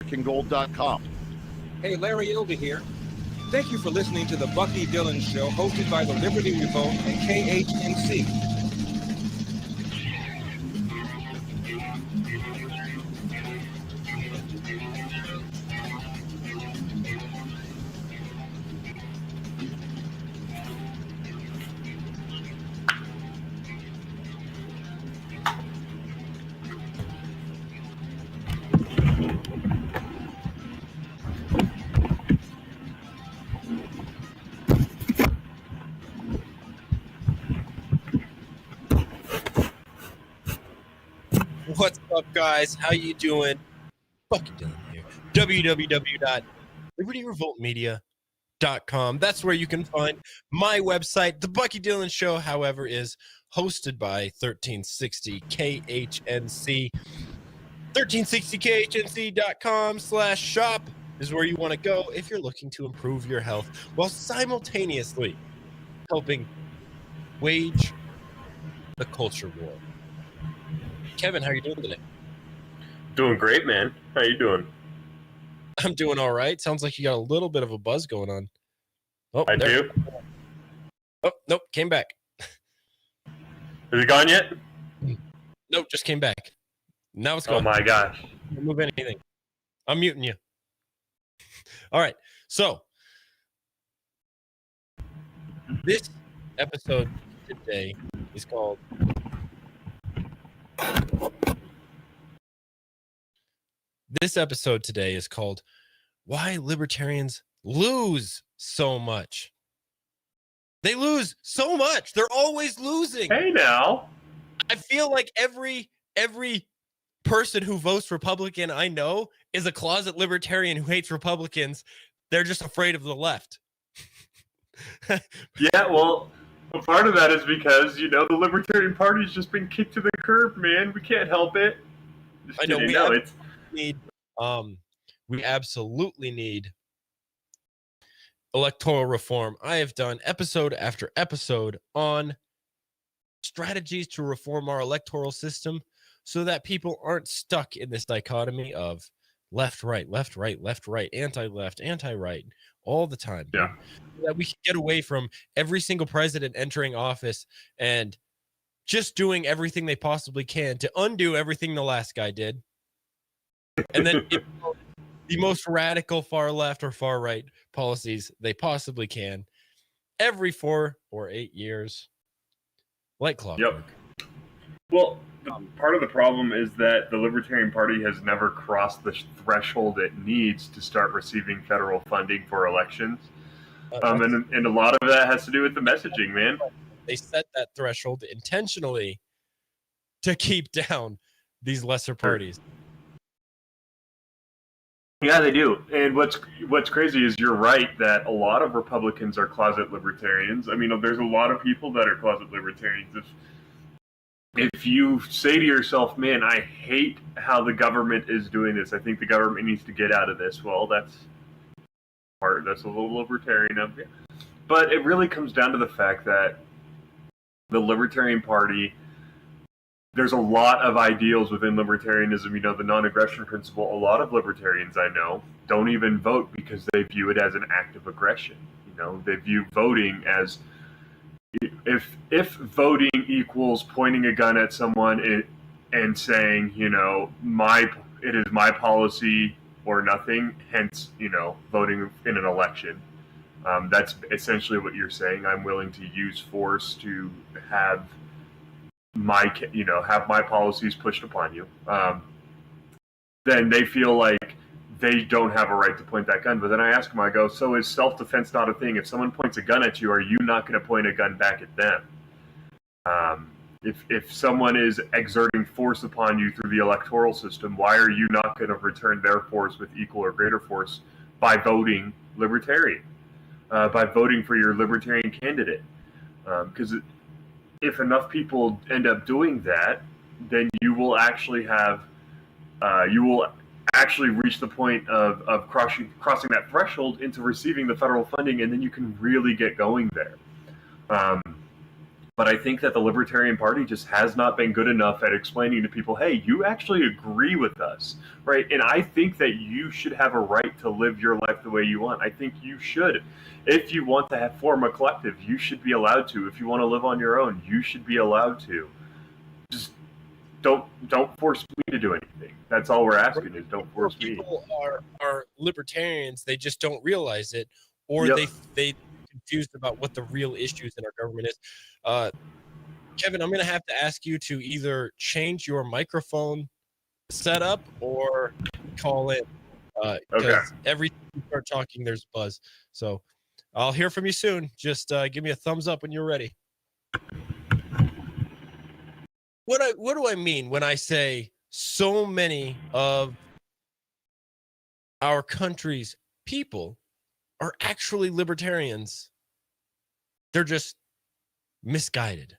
AmericanGold.com. Hey, Larry Ilda here. Thank you for listening to the Bucky Dillon Show, hosted by the Liberty Revolt and KHNC. What's up, guys? How you doing? Bucky Dillon here. www.libertyrevoltmedia.com. That's where you can find my website. The Bucky Dillon Show, however, is hosted by 1360 KHNC. 1360khnc.com/shop is where you want to go if you're looking to improve your health while simultaneously helping wage the culture war. Kevin, how are you doing today? Doing great, man. How you doing? I'm doing all right. Sounds like you got a little bit of a buzz going on. Oh, I do. Oh, nope, came back. Is it gone yet? Nope, just came back. Now it's Oh gone. my gosh. Don't move anything. I'm muting you. All right. So this episode today is called Why Libertarians Lose So Much. They lose so much. They're always losing. Hey now. I feel like every person who votes Republican I know is a closet libertarian who hates Republicans. They're just afraid of the left. Yeah, well, part of that is because, the Libertarian Party's just been kicked to the curb, man. We can't help it. I know we absolutely need electoral reform. I have done episode after episode on strategies to reform our electoral system so that people aren't stuck in this dichotomy of left, right, left, right, left, right, anti-left, anti-right all the time. Yeah. So that we can get away from every single president entering office and just doing everything they possibly can to undo everything the last guy did. And then the most radical far left or far right policies they possibly can every 4 or 8 years. Like clockwork. Yep. Well, part of the problem is that the Libertarian Party has never crossed the threshold it needs to start receiving federal funding for elections. And a lot of that has to do with the messaging, man. They set that threshold intentionally to keep down these lesser parties. Yeah, they do. And what's crazy is you're right that a lot of Republicans are closet libertarians. I mean, there's a lot of people that are closet libertarians. If you say to yourself, man, I hate how the government is doing this, I think the government needs to get out of this, well, that's a little libertarian of you. But it really comes down to the fact that the Libertarian Party, there's a lot of ideals within libertarianism, the non-aggression principle. A lot of libertarians I know don't even vote because they view it as an act of aggression. They view voting as, if voting equals pointing a gun at someone and saying, it is my policy or nothing, hence, voting in an election. That's essentially what you're saying. I'm willing to use force to have my policies pushed upon you. Then they feel like they don't have a right to point that gun. But then I ask them, I go, so is self-defense not a thing? If someone points a gun at you, are you not going to point a gun back at them? If someone is exerting force upon you through the electoral system, why are you not going to return their force with equal or greater force by voting libertarian, by voting for your libertarian candidate? Because if enough people end up doing that, then you will actually reach the point of crossing that threshold into receiving the federal funding, and then you can really get going there. But I think that the Libertarian Party just has not been good enough at explaining to people, hey, you actually agree with us, right? And I think that you should have a right to live your life the way you want. I think you should. If you want to form a collective, you should be allowed to. If you want to live on your own, you should be allowed to. Just don't force me to do anything. That's all we're asking is don't force me. People are libertarians. They just don't realize it, or Yep. they confused about what the real issues in our government is. Kevin, I'm going to have to ask you to either change your microphone setup or call in. Because every time you start talking, there's buzz. So I'll hear from you soon. Just give me a thumbs up when you're ready. What do I mean when I say so many of our country's people are actually libertarians? They're just misguided.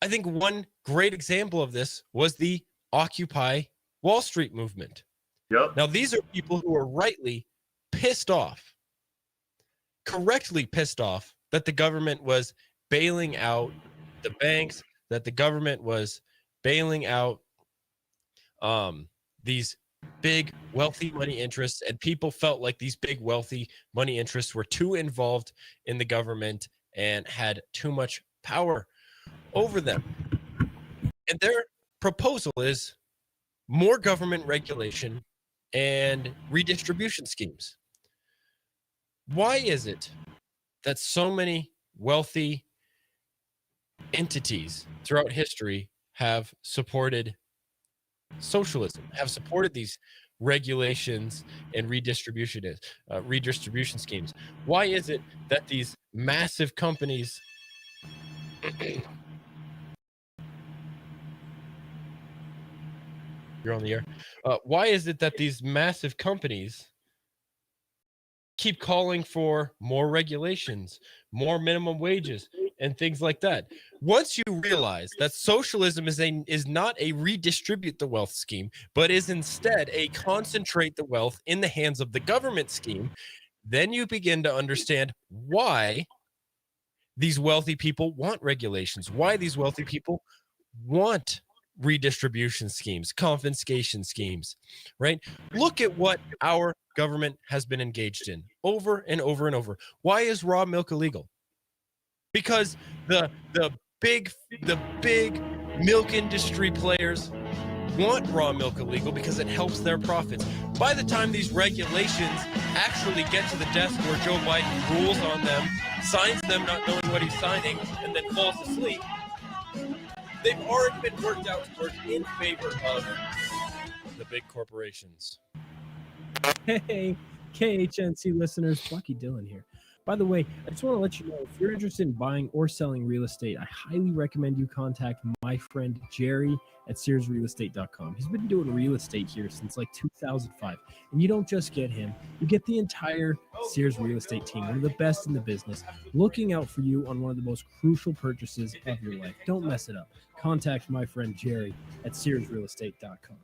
I think one great example of this was the Occupy Wall Street movement. Yep. Now, these are people who are rightly pissed off, correctly pissed off, that the government was bailing out the banks, that the government was bailing out these big wealthy money interests, and people felt like these big wealthy money interests were too involved in the government and had too much power over them. And their proposal is more government regulation and redistribution schemes. Why is it that so many wealthy entities throughout history have supported socialism, have supported these regulations and redistribution schemes? Why is it that these massive companies you're on the air. Why is it that these massive companies keep calling for more regulations, more minimum wages, and things like that? Once you realize that socialism is not a redistribute the wealth scheme, but is instead a concentrate the wealth in the hands of the government scheme, then you begin to understand why these wealthy people want regulations, why these wealthy people want redistribution schemes, confiscation schemes, right? Look at what our government has been engaged in over and over and over. Why is raw milk illegal? Because the big milk industry players want raw milk illegal because it helps their profits. By the time these regulations actually get to the desk where Joe Biden rules on them, signs them not knowing what he's signing, and then falls asleep, they've already been worked out towards in favor of the big corporations. Hey, KHNC listeners, Bucky Dillon here. By the way, I just want to let you know, if you're interested in buying or selling real estate, I highly recommend you contact my friend Jerry at SearsRealEstate.com. He's been doing real estate here since like 2005. And you don't just get him, you get the entire Sears Real Estate team, one of the best in the business, looking out for you on one of the most crucial purchases of your life. Don't mess it up. Contact my friend Jerry at SearsRealEstate.com.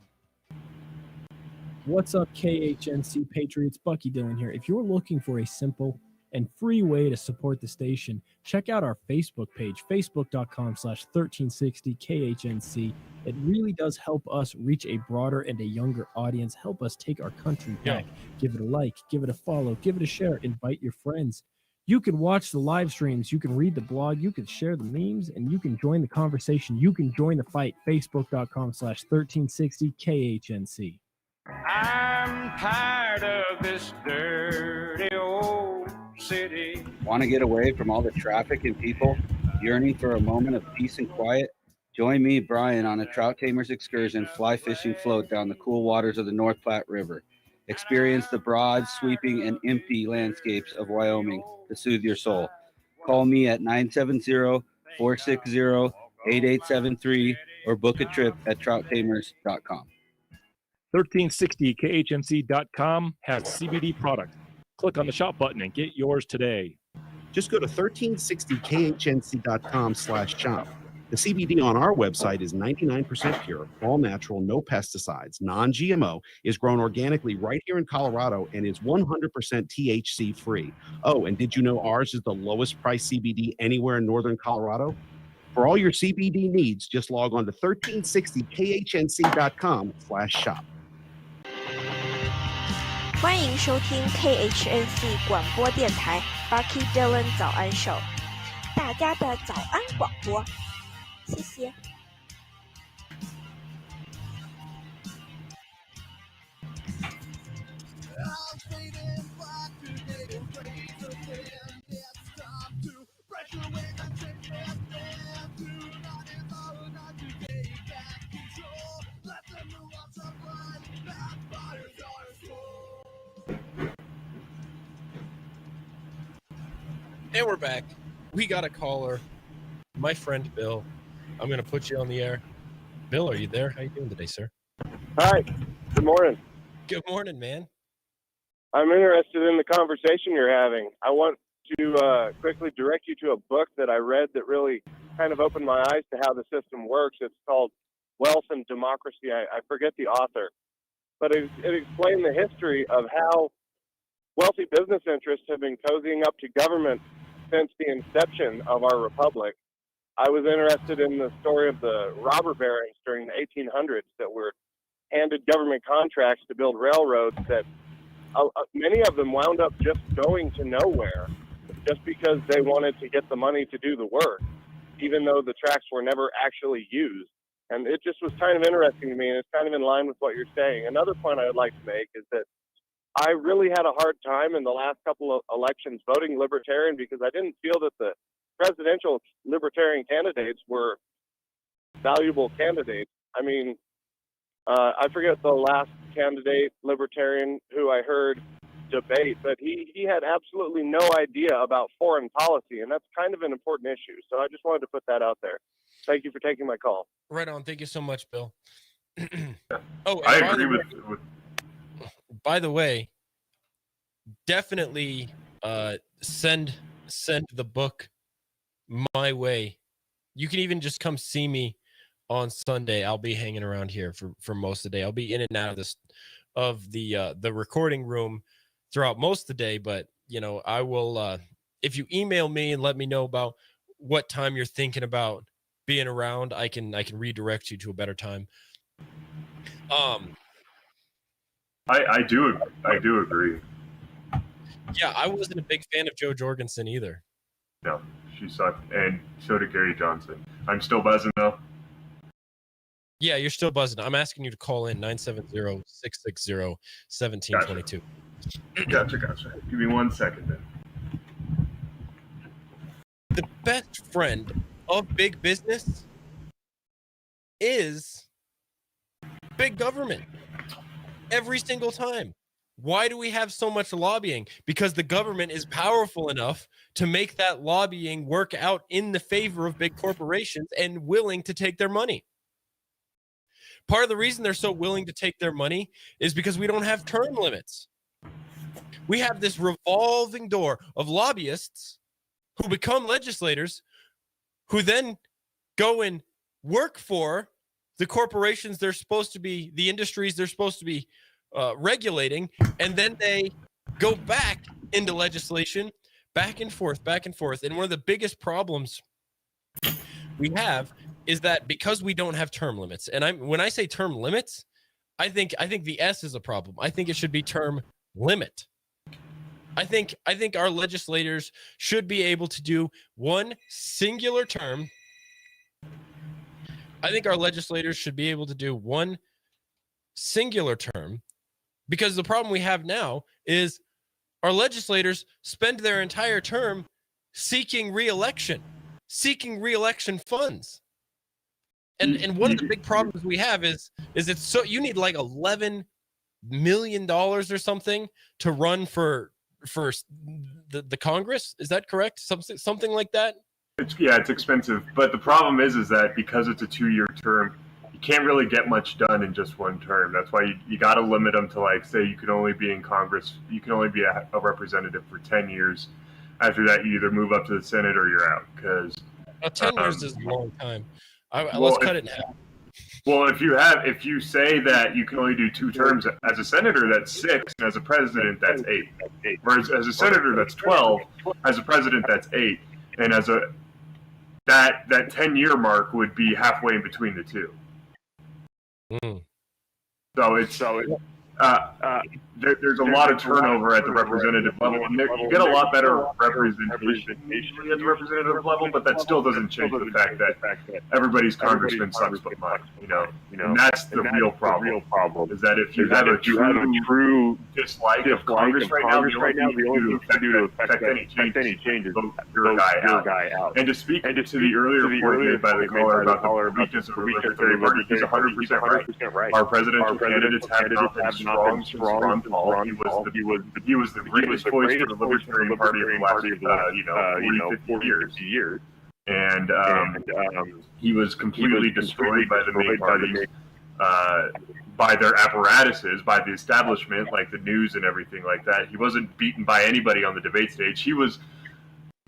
What's up, KHNC Patriots? Bucky Dillon here. If you're looking for a simple and free way to support the station, check out our Facebook page, facebook.com/1360KHNC. It really does help us reach a broader and a younger audience, help us take our country back. Give it a like, give it a follow, give it a share, invite your friends. You can watch the live streams, you can read the blog, you can share the memes, and you can join the conversation. You can join the fight, facebook.com/1360KHNC. I'm tired of this dirty old city. Want to get away from all the traffic and people, yearning for a moment of peace and quiet? Join me, Brian, on a Trout Tamers excursion fly fishing float down the cool waters of the North Platte River. Experience the broad, sweeping, and empty landscapes of Wyoming to soothe your soul. Call me at 970-460-8873 or book a trip at trouttamers.com. 1360khmc.com has CBD products. Click on the shop button and get yours today. Just go to 1360khnc.com/shop. The CBD on our website is 99% pure, all natural, no pesticides, non-GMO, is grown organically right here in Colorado, and is 100% THC free. Oh, and did you know ours is the lowest price CBD anywhere in northern Colorado? For all your CBD needs, just log on to 1360khnc.com/shop. 欢迎收听 KHNC 广播电台 Bucky Dillon 早安秀，大家的早安广播，谢谢。And we're back. We got a caller. My friend Bill. I'm going to put you on the air. Bill, are you there? How you doing today, sir? Hi. Good morning. Good morning, man. I'm interested in the conversation you're having. I want to quickly direct you to a book that I read that really kind of opened my eyes to how the system works. It's called Wealth and Democracy. I forget the author, but it explained the history of how wealthy business interests have been cozying up to government since the inception of our republic. I was interested in the story of the robber barons during the 1800s that were handed government contracts to build railroads that many of them wound up just going to nowhere just because they wanted to get the money to do the work, even though the tracks were never actually used. And it just was kind of interesting to me, and it's kind of in line with what you're saying. Another point I would like to make is that I really had a hard time in the last couple of elections voting Libertarian because I didn't feel that the presidential Libertarian candidates were valuable candidates. I mean, I forget the last candidate Libertarian who I heard debate, but he had absolutely no idea about foreign policy, and that's kind of an important issue. So I just wanted to put that out there. Thank you for taking my call. Right on. Thank you so much, Bill. I agree with. By the way, definitely send the book my way. You can even just come see me on Sunday. I'll be hanging around here for most of the day. I'll be in and out of the recording room throughout most of the day, but you know, I will if you email me and let me know about what time you're thinking about being around, I can redirect you to a better time. I do agree. Yeah, I wasn't a big fan of Joe Jorgensen either. No, she sucked, and so did Gary Johnson. I'm still buzzing though. Yeah, you're still buzzing. I'm asking you to call in 970-660-1722. Gotcha. Give me 1 second then. The best friend of big business is big government. Every single time. Why do we have so much lobbying? Because the government is powerful enough to make that lobbying work out in the favor of big corporations and willing to take their money. Part of the reason they're so willing to take their money is because we don't have term limits. We have this revolving door of lobbyists who become legislators who then go and work for the corporations they're supposed to be, the industries they're supposed to be regulating, and then they go back into legislation, back and forth. And one of the biggest problems we have is that because we don't have term limits, and when I say term limits, I think the S is a problem. I think it should be term limit. I think our legislators should be able to do one singular term. I think our legislators should be able to do one singular term, because the problem we have now is our legislators spend their entire term seeking re-election funds. And one of the big problems we have is it's so you need like $11 million or something to run for the Congress. Is that correct? Something like that? It's expensive, but the problem is that because it's a 2-year term, you can't really get much done in just one term. That's why you got to limit them to, like, say you can only be in Congress, you can only be a representative for 10 years. After that, you either move up to the Senate or you're out. Because 10 years is a long time. Well, Let's cut it in half. Well, if you say that you can only do 2 terms as a senator, that's 6, and as a president, that's 8. Whereas as a senator, that's 12. As a president, that's 8, and as a that 10-year mark would be halfway in between the two. So it's there's a lot of turnover at the representative level, and you get a lot better representation at the representative level, but that still doesn't change the fact that everybody's congressman sucks but mine, and that's the real problem. Is that if you have a true dislike of Congress right now, the only thing to affect any changes, vote your guy out. And to speak to the earlier point made by the caller about the weakness of the Libertarian Party, he's 100% right. Our presidential candidates have not been strong Ron Paul. He was the greatest voice for the Libertarian Party of the last 40, 50 years. And he was completely destroyed by the main parties, by their apparatuses, by the establishment, like the news and everything like that. He wasn't beaten by anybody on the debate stage. He was.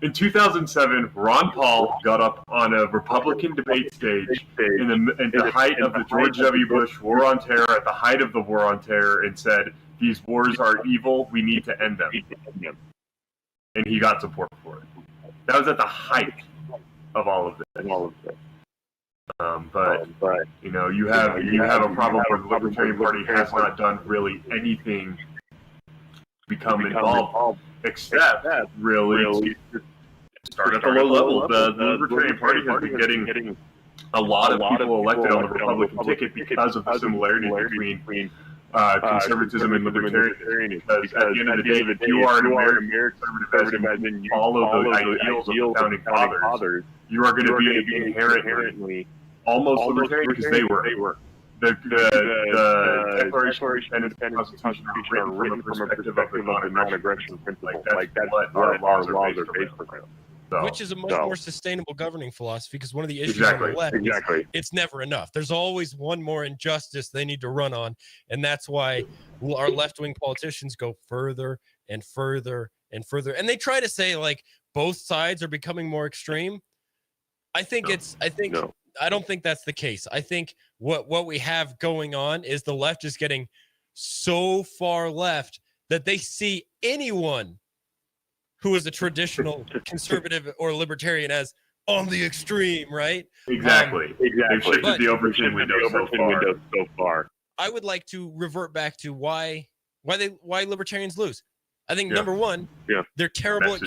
In 2007, Ron Paul got up on a Republican debate stage in the height of the George W. Bush War on Terror, at the height of the War on Terror, and said, "These wars are evil. We need to end them." And he got support for it. That was at the height of all of this. But you have a problem where the Libertarian Party has not done really anything to become involved. Except really start at the low level. The Libertarian Party has been getting a lot of people elected on the Republican ticket because of the similarities between conservatism and libertarianism. Because at the end of the day, if you are an American conservative, as in you follow the ideals of the founding fathers, you are going to be inherently almost libertarian because they were. The Declaration of Independence and Constitution are written from a perspective of the non-aggression principle. Like that's what our laws are based around. So, which is a much more sustainable governing philosophy, because one of the issues on the left is it's never enough. There's always one more injustice they need to run on, and that's why our left-wing politicians go further and further and further. And they try to say, like, both sides are becoming more extreme. I don't think that's the case. I think what we have going on is the left is getting so far left that they see anyone who is a traditional conservative or libertarian as on the extreme, right? Exactly. They've shifted the Overton window so far. I would like to revert back to why libertarians lose. I think number one, they're terrible at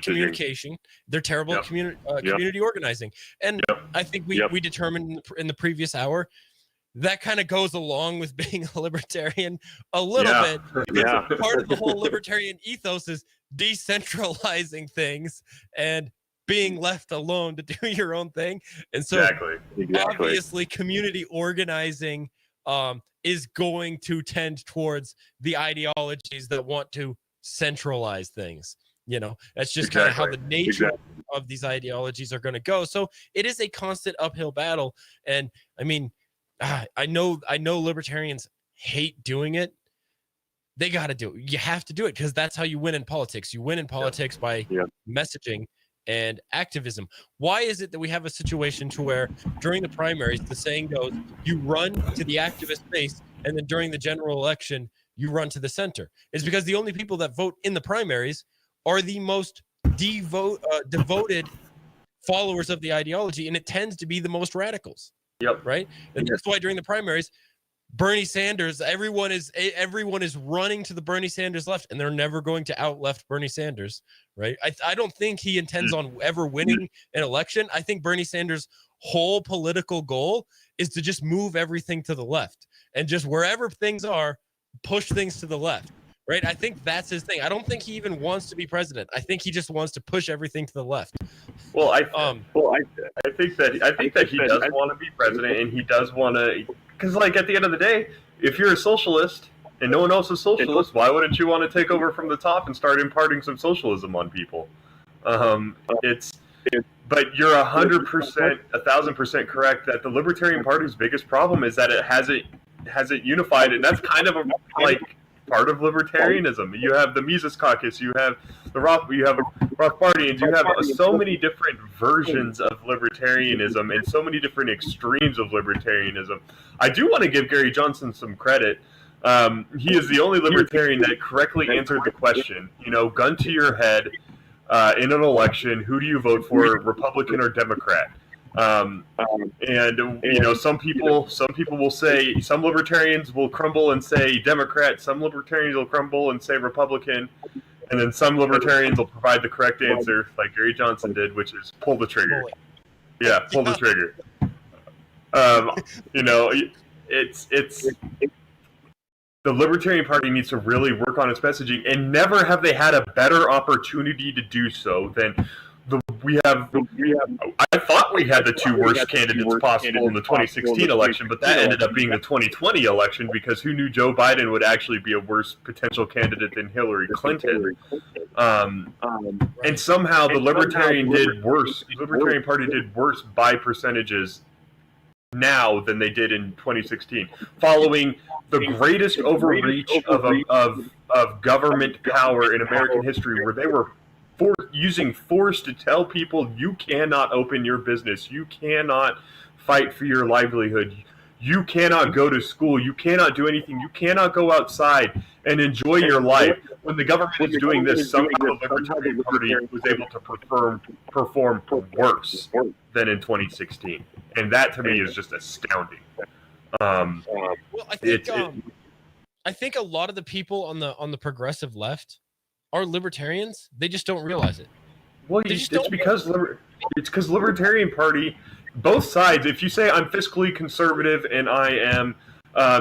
communication. They're terrible at community organizing. And I think we determined in the previous hour that kind of goes along with being a libertarian a little bit. Part of the whole libertarian ethos is decentralizing things and being left alone to do your own thing. And so obviously community organizing is going to tend towards the ideologies that want to centralize things. That's just kind of how the nature of these ideologies are going to go. So it is a constant uphill battle. And I mean, I know libertarians hate doing it. They got to do it. You have to do it because that's how you win in politics. You win in politics by messaging and activism. Why is it that we have a situation to where during the primaries, the saying goes, you run to the activist base, and then during the general election, you run to the center? It's because the only people that vote in the primaries are the most devoted followers of the ideology, and it tends to be the most radicals. Right? And that's why during the primaries, Bernie Sanders, everyone is running to the Bernie Sanders left, and they're never going to out-left Bernie Sanders, right? I don't think he intends on ever winning an election. I think Bernie Sanders' whole political goal is to just move everything to the left, and just wherever things are, push things to the left, right? I think that's his thing. I don't think he even wants to be president. I think he just wants to push everything to the left. Well, I think that he does want to be president, and he does want to. Because, like, at the end of the day, if you're a socialist and no one else is socialist, why wouldn't you want to take over from the top and start imparting some socialism on people? But you're 100%, 1,000% correct that the Libertarian Party's biggest problem is that it hasn't unified, and that's kind of part of libertarianism. You have the Mises Caucus, you have the Rothbardians, you have so many different versions of libertarianism and so many different extremes of libertarianism. I do want to give Gary Johnson some credit. He is the only libertarian that correctly answered the question, gun to your head, in an election, who do you vote for, Republican or Democrat? And some people will say, some libertarians will crumble and say Democrat, some libertarians will crumble and say Republican, and then some libertarians will provide the correct answer, like Gary Johnson did, which is pull the trigger. Yeah, pull the trigger. It's the Libertarian Party needs to really work on its messaging, and never have they had a better opportunity to do so than we have. I thought we had the two worst candidates possible in the 2016 election, but that ended up being the 2020 election, because who knew Joe Biden would actually be a worse potential candidate than Hillary Clinton? And somehow the Libertarian did worse. The Libertarian Party did worse by percentages now than they did in 2016, following the greatest overreach of government power in American history, where they were using force to tell people you cannot open your business, you cannot fight for your livelihood, you cannot go to school, you cannot do anything, you cannot go outside and enjoy your life. When the government is doing this, somehow the Libertarian Party was able to perform worse than in 2016. And that to me is just astounding. Well, I think a lot of the people on the progressive left are libertarians. They just don't realize it. Well, it's because Libertarian Party, both sides. If you say I'm fiscally conservative and I am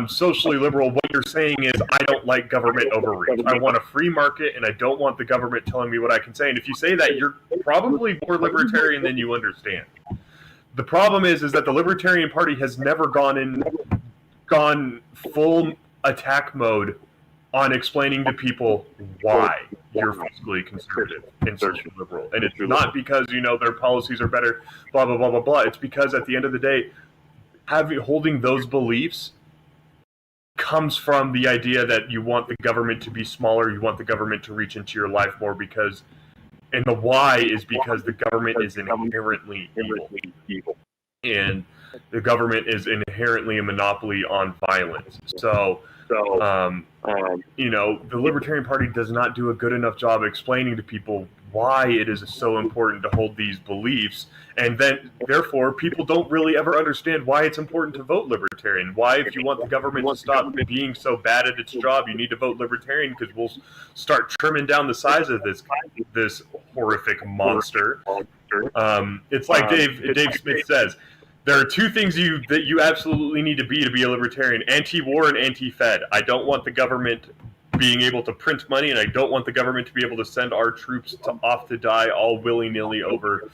socially liberal, what you're saying is I don't like government overreach. I want a free market, and I don't want the government telling me what I can say. And if you say that, you're probably more libertarian than you understand. The problem is that the Libertarian Party has never gone full attack mode on explaining to people why you're fiscally conservative and socially liberal. And it's not because, their policies are better, blah, blah, blah, blah, blah. It's because at the end of the day, holding those beliefs comes from the idea that you want the government to be smaller, you want the government to reach into your life more, and the why is because the government is inherently evil. And the government is inherently a monopoly on violence. So the Libertarian Party does not do a good enough job explaining to people why it is so important to hold these beliefs, and then therefore people don't really ever understand why it's important to vote Libertarian. Why, if you want the government to stop being so bad at its job, you need to vote Libertarian, because we'll start trimming down the size of this horrific monster. It's like Dave Smith says, there are two things that you absolutely need to be a libertarian: anti-war and anti-Fed. I don't want the government being able to print money, and I don't want the government to be able to send our troops off to die all willy-nilly over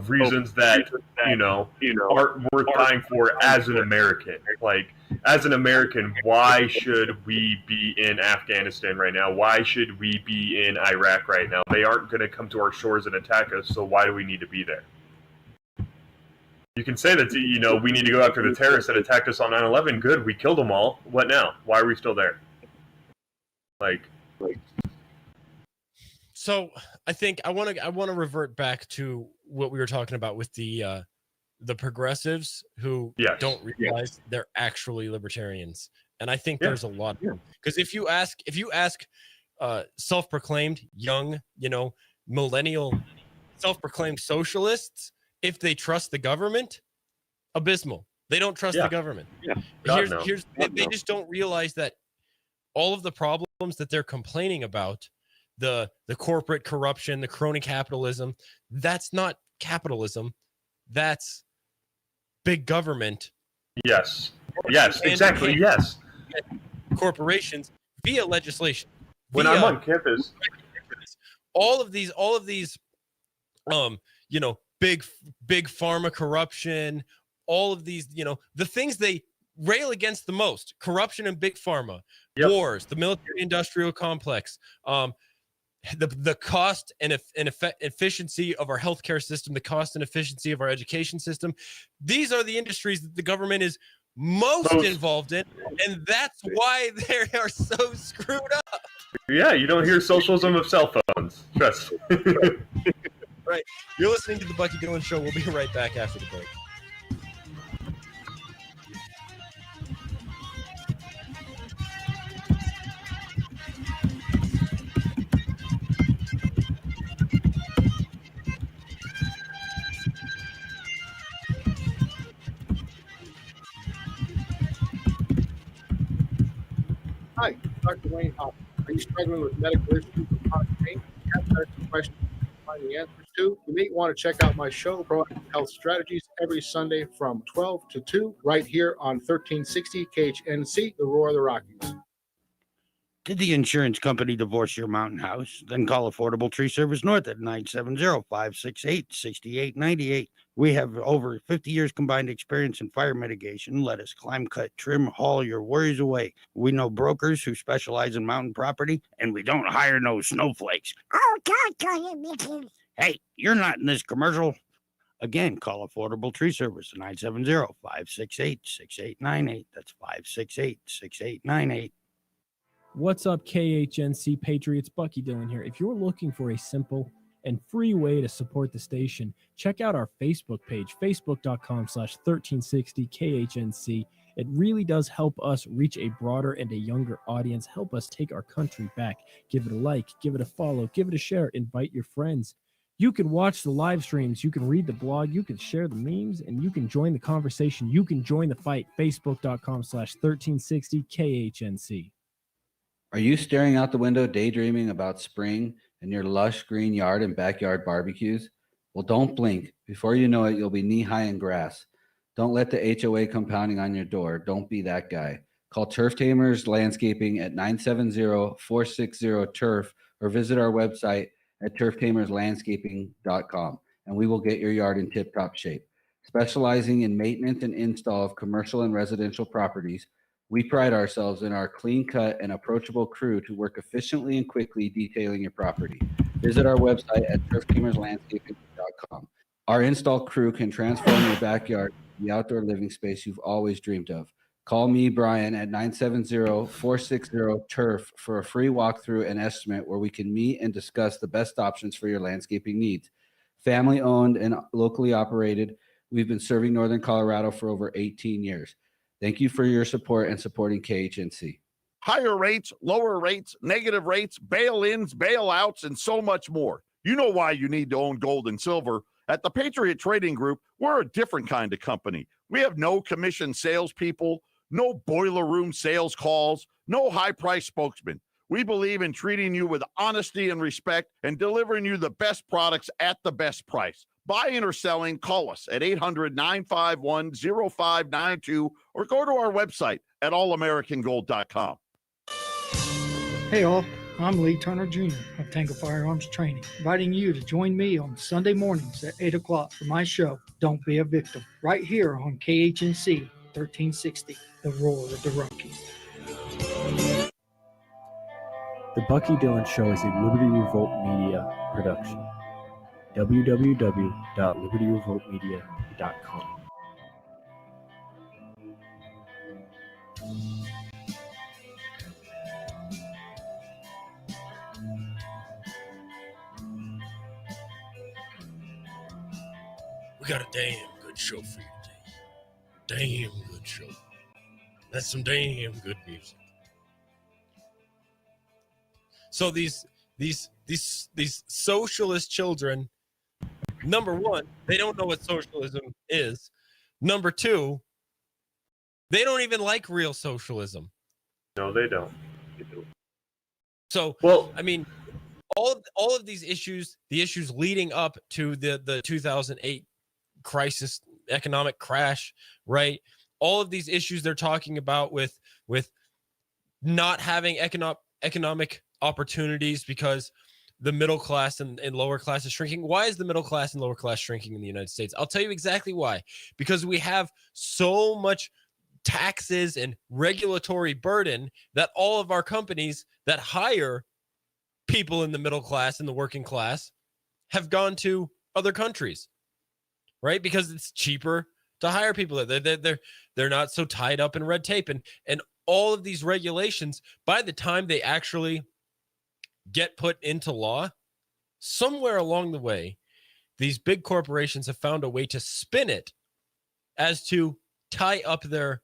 reasons that aren't worth dying for as an American. Like, as an American, why should we be in Afghanistan right now? Why should we be in Iraq right now? They aren't going to come to our shores and attack us, so why do we need to be there? You can say that, we need to go after the terrorists that attacked us on 9/11. Good, we killed them all. What now? Why are we still there? So I think I want to revert back to what we were talking about with the progressives who don't realize they're actually libertarians, and I think there's a lot of them. Because if you ask self-proclaimed young, millennial, self-proclaimed socialists if they trust the government, abysmal. They don't trust the government. They just don't realize that all of the problems that they're complaining about, the corporate corruption, the crony capitalism, that's not capitalism. That's big government. Yes, exactly. Yes. Corporations via legislation. When I'm on campus, all of these, big pharma corruption, all of these, the things they rail against the most: corruption and big pharma, wars, the military-industrial complex, the cost and efficiency of our healthcare system, the cost and efficiency of our education system. These are the industries that the government is most involved in, and that's why they are so screwed up. Yeah, you don't hear socialism of cell phones. Trust. Right. You're listening to the Bucky Dillon Show. We'll be right back after the break. Hi, Dr. Wayne Hopkins. Are you struggling with medical issues or chronic pain? Have medical questions to find the answers to? You may want to check out my show, Proactive Health Strategies, every Sunday from 12 to 2, right here on 1360 KHNC, the Roar of the Rockies. Did the insurance company divorce your mountain house? Then call Affordable Tree Service North at 970-568-6898. We have over 50 years combined experience in fire mitigation. Let us climb, cut, trim, haul your worries away. We know brokers who specialize in mountain property, and we don't hire no snowflakes. Oh, God, hey, you're not in this commercial. Again, call Affordable Tree Service at 970-568-6898. That's 568-6898. What's up, KHNC Patriots? Bucky Dillon here. If you're looking for a simple and free way to support the station, check out our Facebook page, facebook.com/1360KHNC. It really does help us reach a broader and a younger audience, help us take our country back. Give it a like, give it a follow, give it a share, invite your friends. You can watch the live streams, you can read the blog, you can share the memes, and you can join the conversation. You can join the fight, facebook.com/1360KHNC. Are you staring out the window daydreaming about spring and your lush green yard and backyard barbecues? Well, don't blink. Before you know it, you'll be knee-high in grass. Don't let the HOA come pounding on your door. Don't be that guy. Call Turf Tamers Landscaping at 970-460-TURF or visit our website at turftamerslandscaping.com, and we will get your yard in tip-top shape. Specializing in maintenance and install of commercial and residential properties, we pride ourselves in our clean-cut and approachable crew to work efficiently and quickly detailing your property. Visit our website at turftamerslandscaping.com. Our install crew can transform your backyard to the outdoor living space you've always dreamed of. Call me, Brian, at 970-460-TURF for a free walkthrough and estimate where we can meet and discuss the best options for your landscaping needs. Family-owned and locally operated, we've been serving Northern Colorado for over 18 years. Thank you for your support and supporting KHNC. Higher rates, lower rates, negative rates, bail-ins, bailouts, and so much more. You know why you need to own gold and silver. At the Patriot Trading Group, we're a different kind of company. We have no commission salespeople, no boiler room sales calls, no high-price spokesman. We believe in treating you with honesty and respect and delivering you the best products at the best price. Buying or selling, call us at 800-951-0592 or go to our website at allamericangold.com. Hey all, I'm Lee Turner Jr. of Tango Firearms Training, inviting you to join me on Sunday mornings at 8 o'clock for my show, Don't Be a Victim, right here on KHNC 1360, the Roar of the Rockies. The Bucky Dillon Show is a Liberty Revolt Media production. www.libertyrevoltmedia.com. We got a damn good show for you today. Damn good show. That's some damn good music. So these socialist children, number one, they don't know what socialism is. Number two, they don't even like real socialism. No, they don't. So, well, I mean, all of these issues, the issues leading up to the 2008 crisis, economic crash, right? All of these issues they're talking about with not having economic opportunities because the middle class and lower class is shrinking. Why is the middle class and lower class shrinking in the United States? I'll tell you exactly why. Because we have so much taxes and regulatory burden that all of our companies that hire people in the middle class and the working class have gone to other countries, right? Because it's cheaper to hire people. They're not so tied up in red tape, and all of these regulations, by the time they actually get put into law, somewhere along the way, these big corporations have found a way to spin it as to tie up their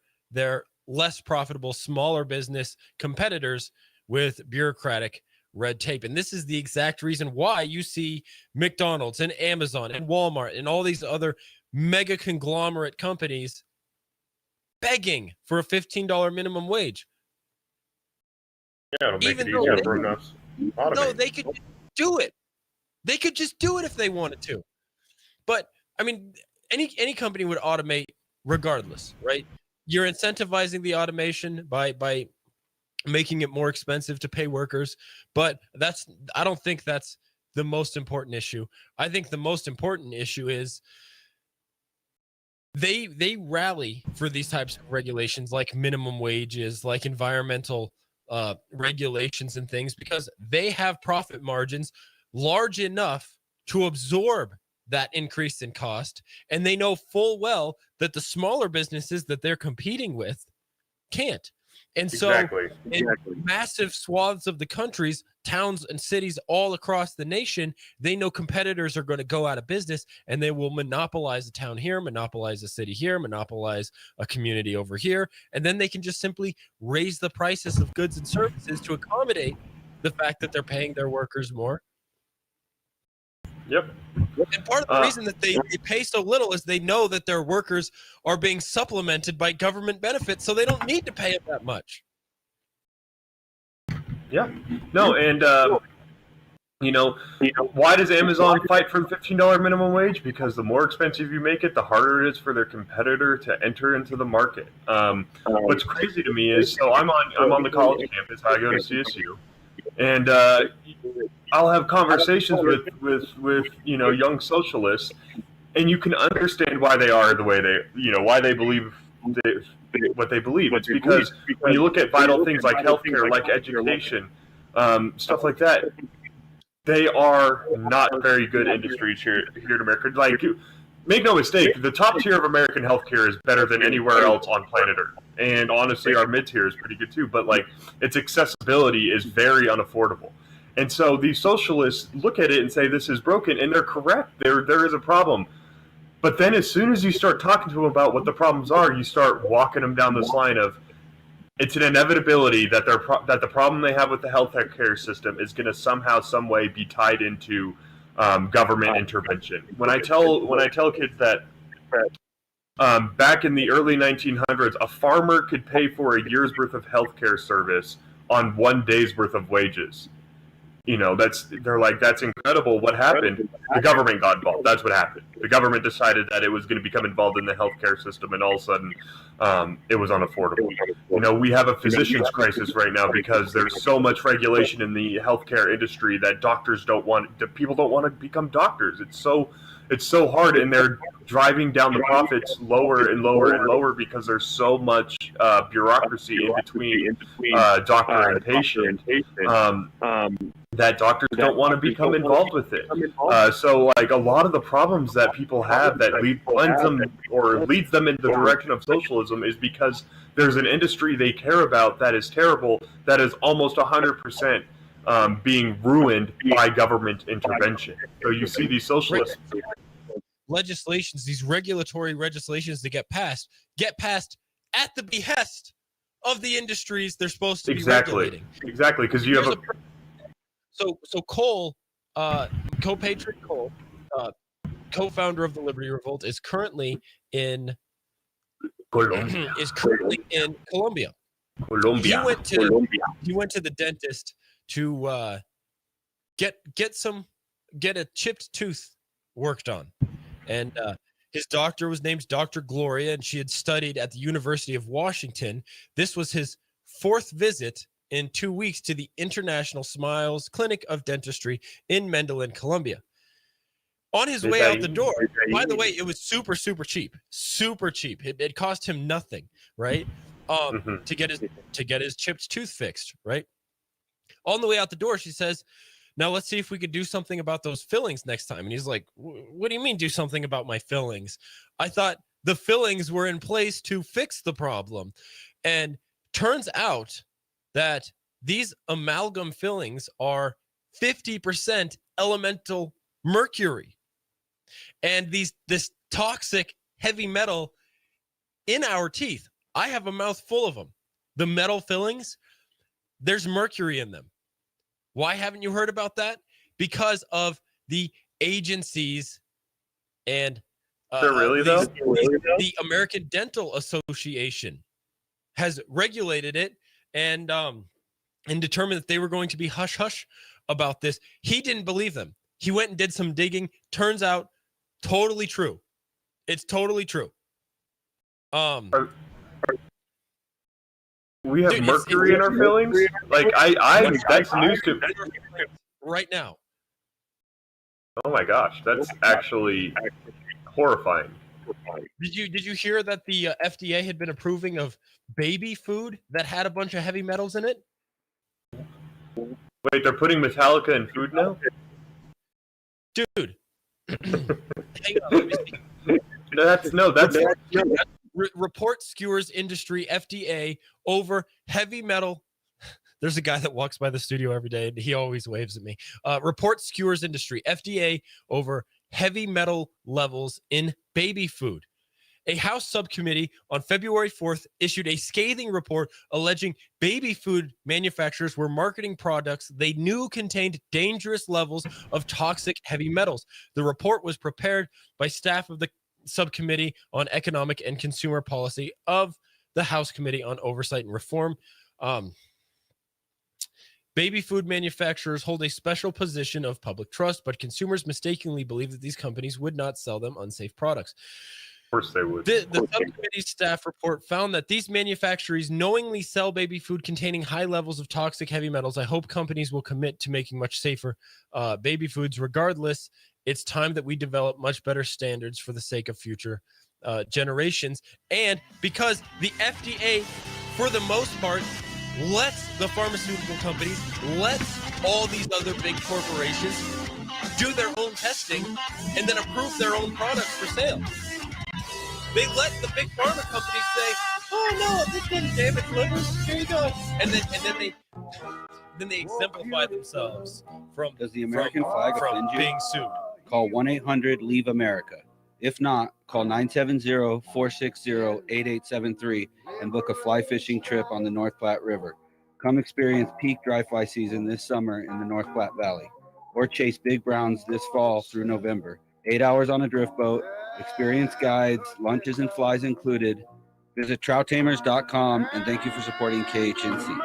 less profitable, smaller business competitors with bureaucratic red tape. And this is the exact reason why you see McDonald's and Amazon and Walmart and all these other mega conglomerate companies begging for a $15 minimum wage. Yeah, it'll make Even it though easier they- for us. No, they could just do it. They could just do it if they wanted to. But I mean, any company would automate regardless, right? You're incentivizing the automation by making it more expensive to pay workers, but I don't think that's the most important issue. I think the most important issue is they rally for these types of regulations, like minimum wages, like environmental regulations and things, because they have profit margins large enough to absorb that increase in cost, and they know full well that the smaller businesses that they're competing with can't. And so in massive swaths of the countries, towns and cities all across the nation, they know competitors are going to go out of business, and they will monopolize a town here, monopolize a city here, monopolize a community over here, and then they can just simply raise the prices of goods and services to accommodate the fact that they're paying their workers more. Yep. And part of the reason that they pay so little is they know that their workers are being supplemented by government benefits, so they don't need to pay it that much. Yeah. No, and why does Amazon fight for the $15 minimum wage? Because the more expensive you make it, the harder it is for their competitor to enter into the market. What's crazy to me is, so I'm on the college campus. I go to CSU, and I'll have conversations with young socialists, and you can understand why they are the way why they believe what they believe. It's because when you look at vital things like healthcare, like education, stuff like that, they are not very good industries here in America. Like, make no mistake, the top tier of American healthcare is better than anywhere else on planet Earth. And honestly, our mid tier is pretty good too. But like, its accessibility is very unaffordable. And so these socialists look at it and say this is broken, and they're correct. There is a problem. But then as soon as you start talking to them about what the problems are, you start walking them down this line of, it's an inevitability that that the problem they have with the healthcare system is going to somehow, some way be tied into government intervention. When I tell kids that back in the early 1900s, a farmer could pay for a year's worth of healthcare service on 1 day's worth of wages. They're like, that's incredible. What happened? The government got involved. That's what happened. The government decided that it was going to become involved in the healthcare system, and all of a sudden, it was unaffordable. We have a physician's crisis right now because there's so much regulation in the healthcare industry that people don't want to become doctors. It's so hard, and they're driving down the profits lower and lower and lower because there's so much bureaucracy in between doctor and patient that doctors don't want to become involved with it. So like, a lot of the problems that people have that leads them in the direction of socialism is because there's an industry they care about that is terrible, that is almost 100% being ruined by government intervention. So you see these socialists legislations, these regulatory legislations that get passed at the behest of the industries they're supposed to be regulating. Exactly, because you have So Cole, Co-Patriot Cole, co-founder of the Liberty Revolt, is currently in Colombia. He went to the dentist to get a chipped tooth worked on, and his doctor was named Dr. Gloria, and she had studied at the University of Washington. This was his 4th visit in 2 weeks to the International Smiles Clinic of Dentistry in Medellin, Colombia. On his way out the door, by the way, it was super cheap. It cost him nothing, right? To get his chipped tooth fixed, right? On the way out the door, she says, "Now let's see if we could do something about those fillings next time." And he's like, "What do you mean do something about my fillings? I thought the fillings were in place to fix the problem. And turns out that these amalgam fillings are 50% elemental mercury. And this toxic heavy metal in our teeth. I have a mouth full of them. The metal fillings, there's mercury in them. Why haven't you heard about that? Because of the agencies and the American Dental Association has regulated it and determined that they were going to be hush hush about this. He didn't believe them. He went and did some digging. Turns out, totally true. It's totally true. We have mercury in our fillings? Like, that's news to me. Right now. Oh my gosh, that's actually horrifying. Did you hear that the FDA had been approving of baby food that had a bunch of heavy metals in it? Wait, they're putting Metallica in food now? Dude. Hang on, let me see. That's report skewers industry FDA over heavy metal. There's a guy that walks by the studio every day and he always waves at me. Report skewers industry FDA over heavy metal levels in baby food. A House subcommittee on February 4th issued a scathing report alleging baby food manufacturers were marketing products they knew contained dangerous levels of toxic heavy metals. The report was prepared by staff of the Subcommittee on Economic and Consumer Policy of the House Committee on Oversight and Reform. Baby food manufacturers hold a special position of public trust, but consumers mistakenly believe that these companies would not sell them unsafe products. Of course they would. The subcommittee's staff report found that these manufacturers knowingly sell baby food containing high levels of toxic heavy metals. I hope companies will commit to making much safer baby foods. Regardless, it's time that we develop much better standards for the sake of future generations. And because the FDA, for the most part, lets the pharmaceutical companies, lets all these other big corporations do their own testing and then approve their own products for sale. They let the big pharma companies say, "Oh no, this didn't damage livers. Here you go," and then they exemplify themselves from Does the American flag offend you? being sued. Call 1-800-LEAVE-AMERICA. If not, call 970-460-8873 and book a fly fishing trip on the North Platte River. Come experience peak dry fly season this summer in the North Platte Valley, or chase big browns this fall through November. 8 hours on a drift boat, experience guides, lunches and flies included. Visit trouttamers.com, and thank you for supporting KHNC.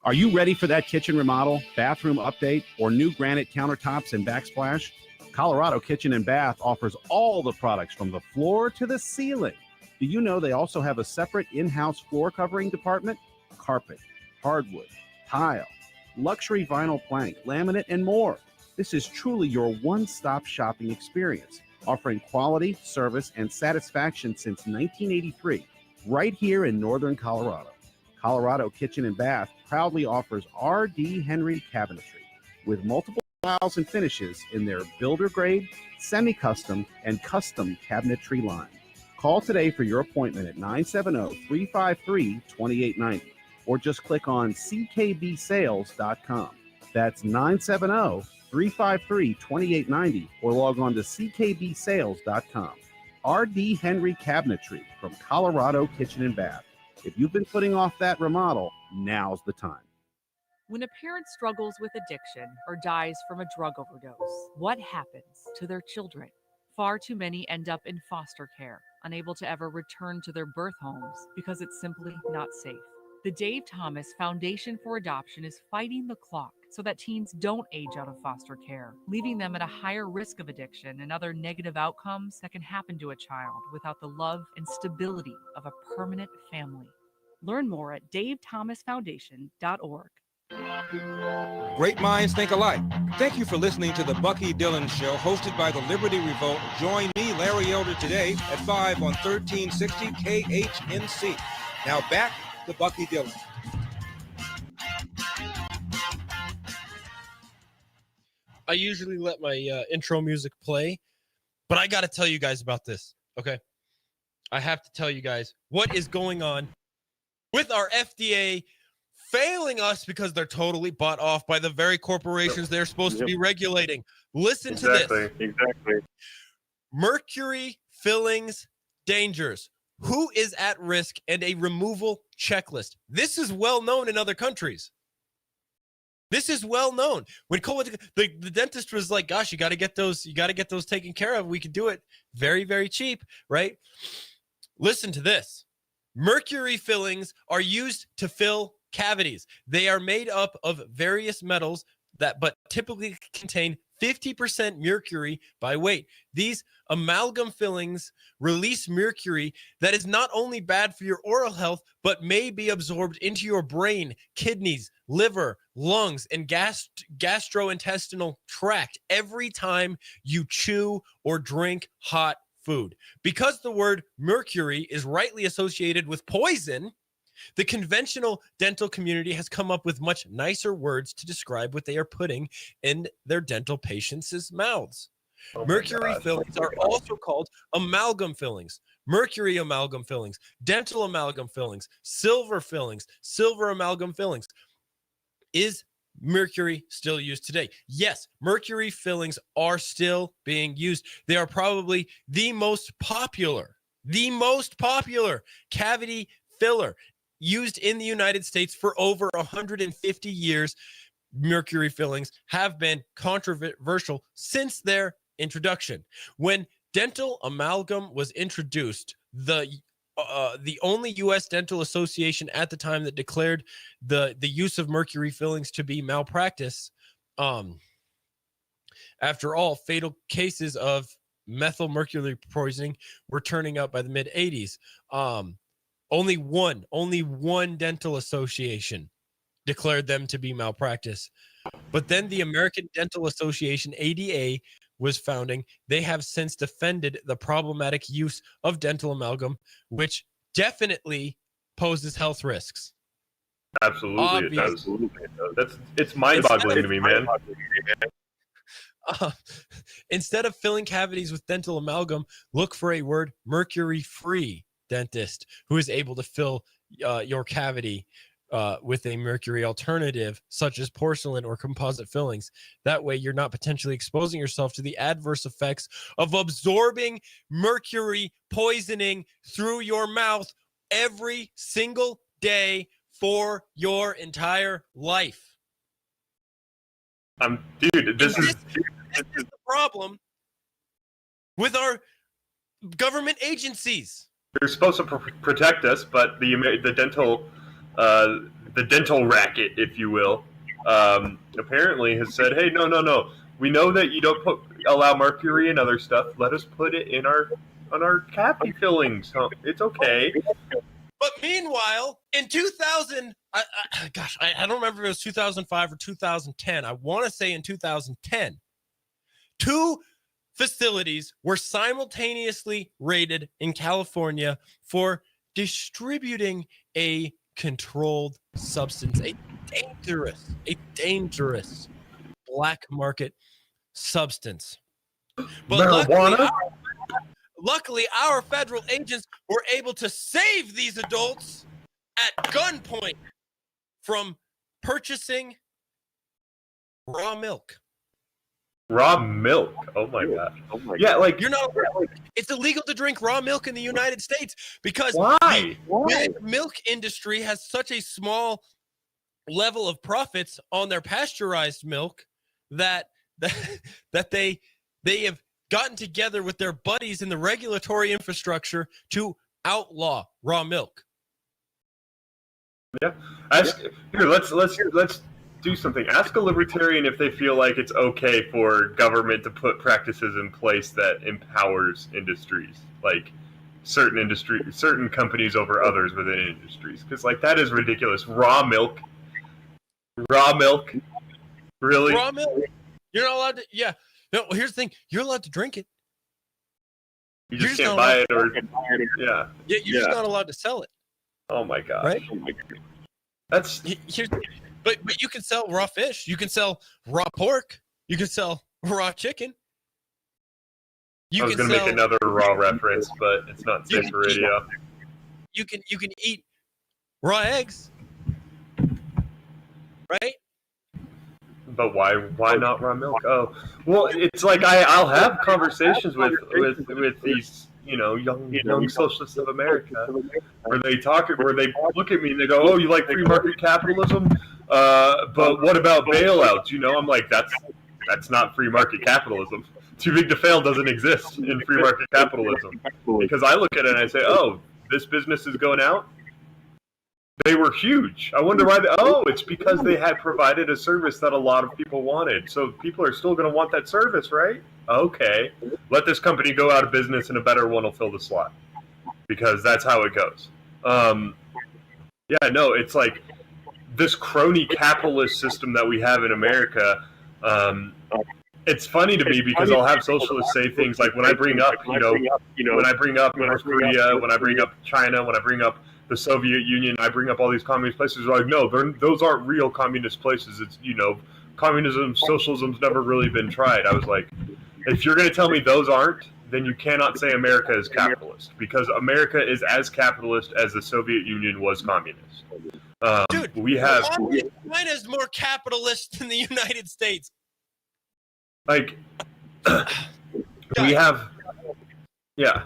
Are you ready for that kitchen remodel, bathroom update, or new granite countertops and backsplash? Colorado Kitchen and Bath offers all the products from the floor to the ceiling. Do you know they also have a separate in-house floor covering department? Carpet, hardwood, tile, luxury vinyl plank, laminate, and more. This is truly your one-stop shopping experience, offering quality, service, and satisfaction since 1983, right here in Northern Colorado. Colorado Kitchen and Bath proudly offers R.D. Henry cabinetry with multiple styles and finishes in their builder grade, semi-custom, and custom cabinetry line. Call today for your appointment at 970-353-2890 or just click on ckbsales.com. That's 970-353-2890 or log on to ckbsales.com. R.D. Henry Cabinetry from Colorado Kitchen and Bath. If you've been putting off that remodel, now's the time. When a parent struggles with addiction or dies from a drug overdose, what happens to their children? Far too many end up in foster care, unable to ever return to their birth homes because it's simply not safe. The Dave Thomas Foundation for Adoption is fighting the clock so that teens don't age out of foster care, leaving them at a higher risk of addiction and other negative outcomes that can happen to a child without the love and stability of a permanent family. Learn more at davethomasfoundation.org. Great minds think alike. Thank you for listening to the Bucky Dillon Show, hosted by the Liberty Revolt. Join me, Larry Elder, today at 5 on 1360 KHNC. Now back to Bucky Dillon. I usually let my intro music play But I got to tell you guys about this, okay? I have to tell you guys what is going on with our FDA failing us because they're totally bought off by the very corporations they're supposed to be regulating. Listen to this. Exactly. Mercury fillings dangers. Who is at risk and a removal checklist. This is well known in other countries. This is well known. When the dentist was like, gosh, you got to get those taken care of. We can do it very, very cheap, right? Listen to this. Mercury fillings are used to fill cavities. They are made up of various metals but typically contain 50% mercury by weight. These amalgam fillings release mercury that is not only bad for your oral health, but may be absorbed into your brain, kidneys, liver, lungs, and gastrointestinal tract every time you chew or drink hot food. Because the word mercury is rightly associated with poison, the conventional dental community has come up with much nicer words to describe what they are putting in their dental patients' mouths. Mercury fillings are also called amalgam fillings, mercury amalgam fillings, dental amalgam fillings, silver amalgam fillings. Is mercury still used today? Yes, mercury fillings are still being used. They are probably the most popular cavity filler used in the United States for over 150 years. Mercury fillings have been controversial since their introduction. When dental amalgam was introduced, the only U.S. Dental Association at the time that declared the use of mercury fillings to be malpractice. After all, fatal cases of methyl mercury poisoning were turning up by the mid 80s. Only one dental association declared them to be malpractice. But then the American Dental Association, ADA, was founding. They have since defended the problematic use of dental amalgam, which definitely poses health risks. Absolutely, it does. It's mind-boggling to me, man. Instead of filling cavities with dental amalgam, look for a word mercury-free dentist who is able to fill your cavity with a mercury alternative, such as porcelain or composite fillings. That way, you're not potentially exposing yourself to the adverse effects of absorbing mercury poisoning through your mouth every single day for your entire life. Dude, this is the problem with our government agencies. They're supposed to protect us, but the dental racket, if you will, apparently has said, "Hey, no. We know that you don't allow mercury and other stuff. Let us put it in our cavity fillings. It's okay." But meanwhile, in 2000, I don't remember if it was 2005 or 2010. I want to say in 2010, two facilities were simultaneously raided in California for distributing a controlled substance, a dangerous black market substance. But marijuana? luckily, our federal agents were able to save these adults at gunpoint from purchasing raw milk. Raw milk. Oh my god. Yeah, like you're not. It's illegal to drink raw milk in the United States because why? The milk industry has such a small level of profits on their pasteurized milk that they have gotten together with their buddies in the regulatory infrastructure to outlaw raw milk. Yeah. Let's do something. Ask a libertarian if they feel like it's okay for government to put practices in place that empowers industries, like certain companies over others within industries. Because like that is ridiculous. Raw milk, really? Raw milk. You're not allowed to. Yeah. No. Here's the thing. You're allowed to drink it. You just can't buy it, or yeah. Yeah. You're just not allowed to sell it. Oh my god. Right. Oh my god. That's here's. But you can sell raw fish. You can sell raw pork. You can sell raw chicken. You I was can going to make sell- another raw reference, but it's not safe for radio. You can eat raw eggs, right? But why not raw milk? Oh, well, it's like I'll have conversations with these young socialists of America where they look at me and they go, oh, you like free market capitalism, but what about bailouts? I'm like, that's not free market capitalism. Too big to fail doesn't exist in free market capitalism, because I look at it and I say, oh, this business is going out. They were huge. I wonder why. It's because they had provided a service that a lot of people wanted. So people are still going to want that service, right? Okay. Let this company go out of business and a better one will fill the slot, because that's how it goes. It's like this crony capitalist system that we have in America. It's funny to me because I'll have socialists say things like, when I bring up, when I bring up North Korea, when I bring up China, when I bring up the Soviet Union, I bring up all these communist places. They're like, no, those aren't real communist places. It's, communism, socialism's never really been tried. I was like, if you're going to tell me those aren't, then you cannot say America is capitalist, because America is as capitalist as the Soviet Union was communist. Dude, China's more capitalist than the United States. Like, we have, yeah.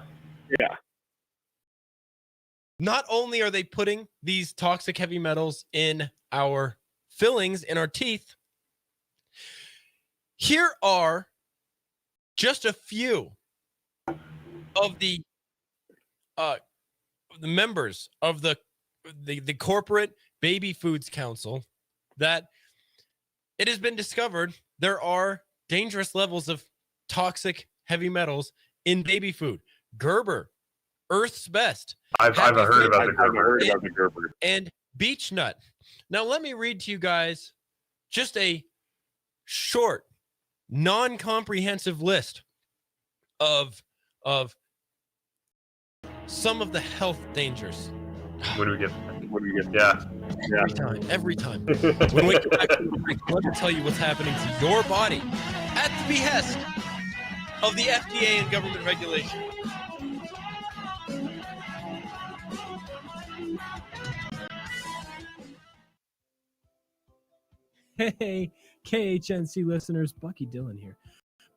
Not only are they putting these toxic heavy metals in our fillings, in our teeth, here are just a few of the members of the corporate baby foods council that it has been discovered there are dangerous levels of toxic heavy metals in baby food. Gerber, Earth's Best. I've heard about the Gerber. And beech nut. Now let me read to you guys just a short, non-comprehensive list of some of the health dangers. What do we get? Yeah. Every time. When we come back, let me tell you what's happening to your body at the behest of the FDA and government regulation. Hey, KHNC listeners, Bucky Dillon here.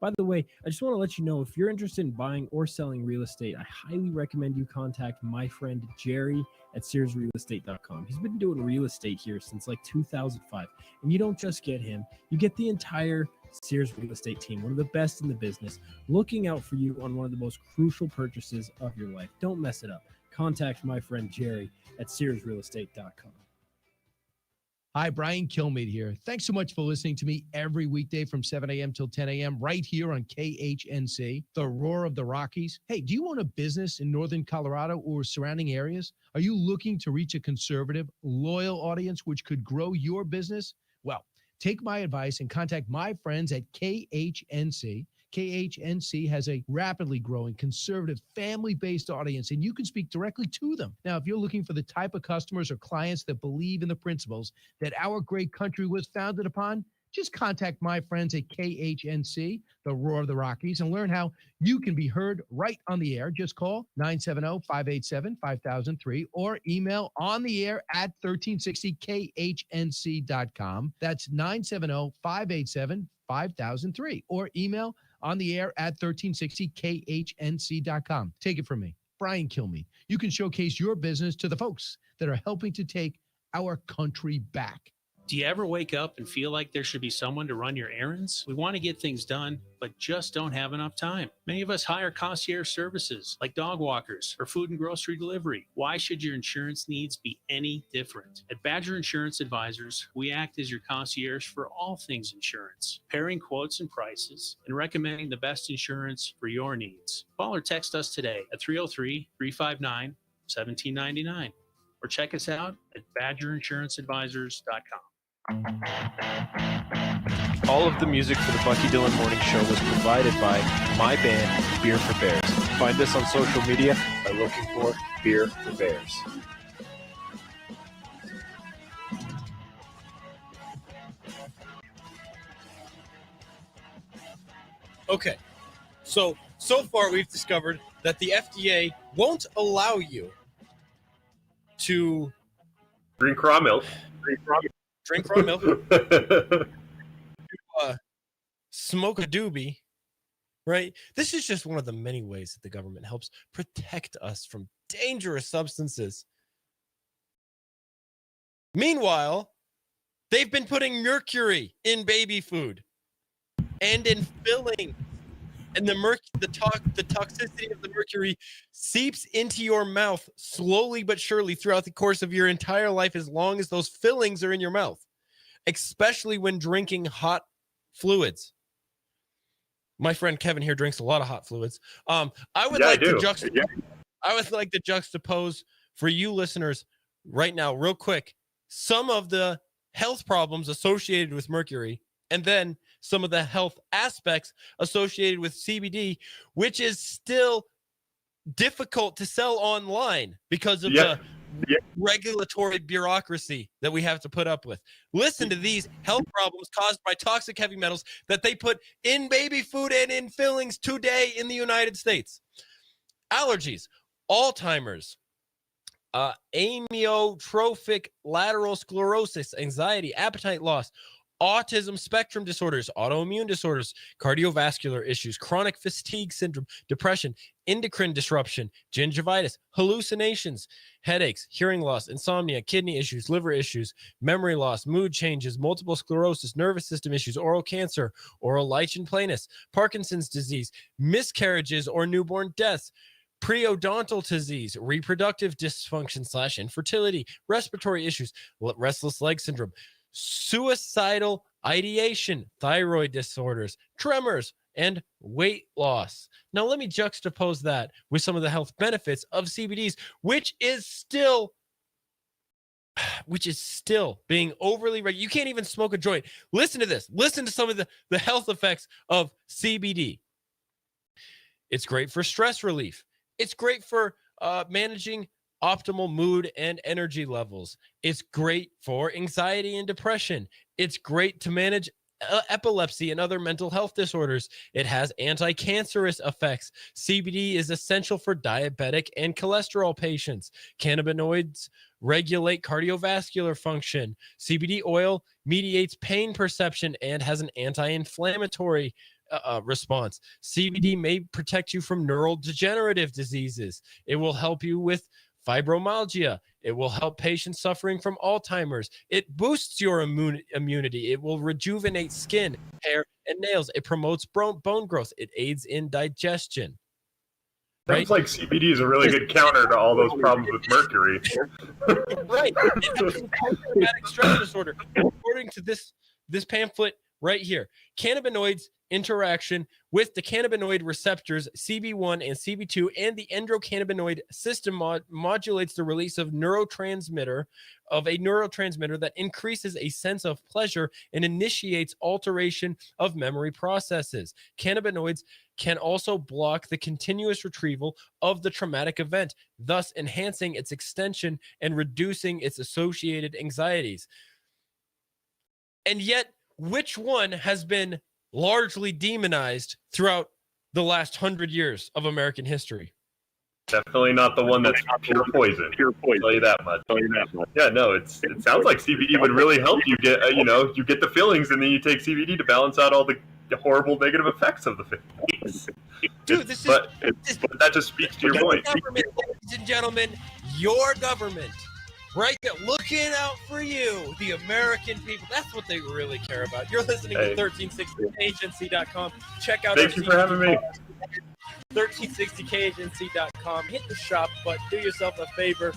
By the way, I just want to let you know, if you're interested in buying or selling real estate, I highly recommend you contact my friend Jerry at SearsRealEstate.com. He's been doing real estate here since like 2005. And you don't just get him, you get the entire Sears Real Estate team, one of the best in the business, looking out for you on one of the most crucial purchases of your life. Don't mess it up. Contact my friend Jerry at SearsRealEstate.com. Hi, Brian Kilmeade here. Thanks so much for listening to me every weekday from 7 a.m. till 10 a.m. right here on KHNC, the roar of the Rockies. Hey, do you own a business in northern Colorado or surrounding areas? Are you looking to reach a conservative, loyal audience which could grow your business? Well, take my advice and contact my friends at KHNC. KHNC has a rapidly growing conservative family-based audience, and you can speak directly to them. Now, if you're looking for the type of customers or clients that believe in the principles that our great country was founded upon, just contact my friends at KHNC, the roar of the Rockies, and learn how you can be heard right on the air. Just call 970-587-5003 or email on the air at 1360khnc.com. That's 970-587-5003 or email on the air at 1360khnc.com. Take it from me, Brian Kilmeade. You can showcase your business to the folks that are helping to take our country back. Do you ever wake up and feel like there should be someone to run your errands? We want to get things done, but just don't have enough time. Many of us hire concierge services like dog walkers or food and grocery delivery. Why should your insurance needs be any different? At Badger Insurance Advisors, we act as your concierge for all things insurance, pairing quotes and prices, and recommending the best insurance for your needs. Call or text us today at 303-359-1799 or check us out at badgerinsuranceadvisors.com. All of the music for the Bucky Dillon Morning Show was provided by my band, Beer for Bears. Find us on social media by looking for Beer for Bears. Okay, so so far we've discovered that the FDA won't allow you to drink raw milk. Drink raw milk. Smoke a doobie, right? This is just one of the many ways that the government helps protect us from dangerous substances. Meanwhile, they've been putting mercury in baby food and in filling, and the toxicity of the mercury seeps into your mouth slowly but surely throughout the course of your entire life, as long as those fillings are in your mouth, especially when drinking hot fluids. My friend Kevin here drinks a lot of hot fluids. I would like to juxtapose for you listeners right now, real quick, some of the health problems associated with mercury, and then some of the health aspects associated with CBD, which is still difficult to sell online because of the regulatory bureaucracy that we have to put up with. Listen to these health problems caused by toxic heavy metals that they put in baby food and in fillings today in the United States. Allergies, Alzheimer's, amyotrophic lateral sclerosis, anxiety, appetite loss, autism spectrum disorders, autoimmune disorders, cardiovascular issues, chronic fatigue syndrome, depression, endocrine disruption, gingivitis, hallucinations, headaches, hearing loss, insomnia, kidney issues, liver issues, memory loss, mood changes, multiple sclerosis, nervous system issues, oral cancer, oral lichen planus, Parkinson's disease, miscarriages or newborn deaths, periodontal disease, reproductive dysfunction / infertility, respiratory issues, restless leg syndrome, suicidal ideation, thyroid disorders, tremors, and weight loss. Now, let me juxtapose that with some of the health benefits of CBDs, which is still being overly regulated. You can't even smoke a joint. Listen to this. Listen to some of the health effects of CBD. It's great for stress relief. It's great for managing optimal mood and energy levels. It's great for anxiety and depression. It's great to manage epilepsy and other mental health disorders. It has anti-cancerous effects. CBD is essential for diabetic and cholesterol patients. Cannabinoids regulate cardiovascular function. CBD oil mediates pain perception and has an anti-inflammatory response. CBD may protect you from neurodegenerative diseases. It will help you with fibromyalgia. It will help patients suffering from Alzheimer's. It boosts your immunity. It will rejuvenate skin, hair, and nails. It promotes bone growth. It aids in digestion. Sounds like CBD is a really good counter to all those problems with mercury. Right. It helps with post-traumatic stress disorder. According to this pamphlet right here, cannabinoids interaction with the cannabinoid receptors CB1 and CB2 and the endocannabinoid system modulates the release of a neurotransmitter that increases a sense of pleasure and initiates alteration of memory processes. Cannabinoids can also block the continuous retrieval of the traumatic event, thus enhancing its extension and reducing its associated anxieties. And yet, which one has been largely demonized throughout the last 100 years of American history? Definitely not the one that's pure poison. Pure poison. Tell you that much. Yeah, no, it sounds like CBD would really help you get, you get the fillings, and then you take CBD to balance out all the horrible negative effects of the fillings. Dude, but that just speaks to your point. Government, ladies and gentlemen, your government, right there, looking out for you, the American people. That's what they really care about. You're listening to 1360kagency.com. Check out. Thank you for having me. 1360kagency.com. Hit the shop button. Do yourself a favor.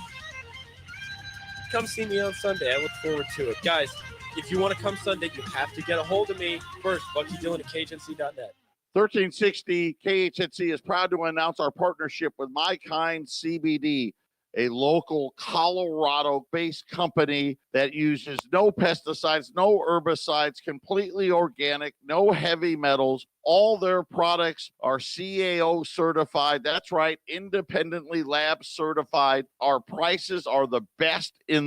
Come see me on Sunday. I look forward to it. Guys, if you want to come Sunday, you have to get a hold of me first. Bucky Dillon at kagency.net. 1360 KHNC is proud to announce our partnership with My Kind CBD, a local Colorado-based company that uses no pesticides, no herbicides, completely organic, no heavy metals. All their products are CAO certified. That's right, independently lab certified. Our prices are the best in